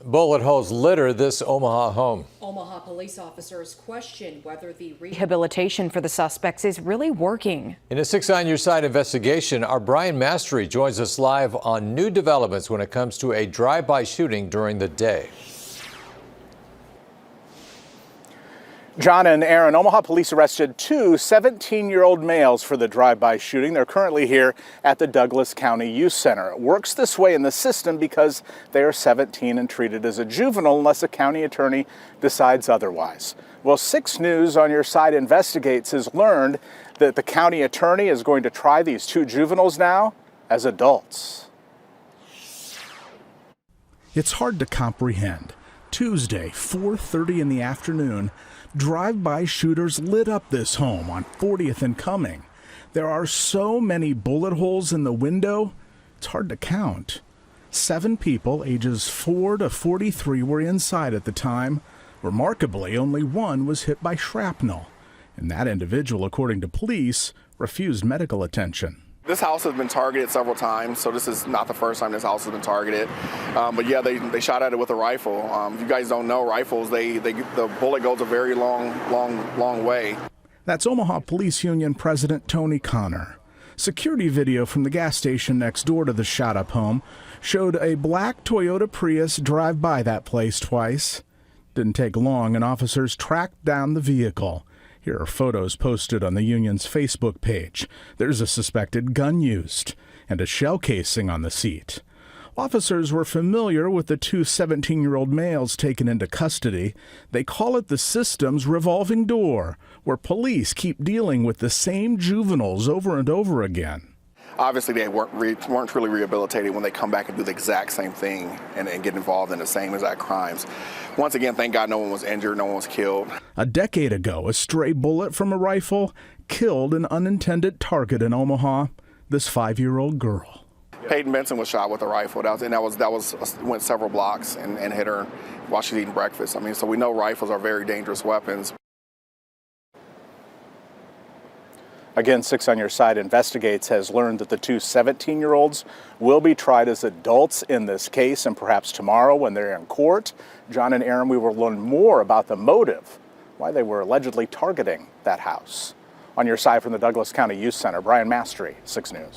Bullet holes litter this Omaha home. Omaha police officers question whether the rehabilitation for the suspects is really working. In a 6 on Your Side investigation, our Brian Mastery joins us live on new developments when it comes to a drive-by shooting during the day. John and Aaron, Omaha police arrested two 17-year-old males for the drive-by shooting. They're currently here at the Douglas County Youth Center. It works this way in the system because they are 17 and treated as a juvenile unless a county attorney decides otherwise. Well, 6 News on Your Side Investigates has learned that the county attorney is going to try these two juveniles now as adults. It's hard to comprehend. Tuesday, 4:30 in the afternoon, drive-by shooters lit up this home on 40th and Cumming. There are so many bullet holes in the window, it's hard to count. 7 people, ages 4 to 43, were inside at the time. Remarkably, only one was hit by shrapnel, and that individual, according to police, refused medical attention. This house has been targeted several times, so this is not the first time this house has been targeted. But yeah, they shot at it with a rifle. If you guys don't know, rifles, the bullet goes a very long way. That's Omaha Police Union President Tony Connor. Security video from the gas station next door to the shot-up home showed a black Toyota Prius drive by that place twice. Didn't take long, and officers tracked down the vehicle. Here are photos posted on the union's Facebook page. There's a suspected gun used and a shell casing on the seat. Officers were familiar with the two 17-year-old males taken into custody. They call it the system's revolving door, where police keep dealing with the same juveniles over and over again. Obviously, they weren't truly rehabilitated when they come back and do the exact same thing and get involved in the same exact crimes. Once again, thank God no one was injured, no one was killed. A decade ago, a stray bullet from a rifle killed an unintended target in Omaha, this 5-year-old girl. Peyton Benson was shot with a rifle. That went several blocks and hit her while she's eating breakfast. I mean, so we know rifles are very dangerous weapons. Again, 6 on Your Side Investigates has learned that the two 17-year-olds will be tried as adults in this case, and perhaps tomorrow when they're in court. John and Aaron, we will learn more about the motive, why they were allegedly targeting that house. On Your Side from the Douglas County Youth Center, Brian Mastery, 6 News.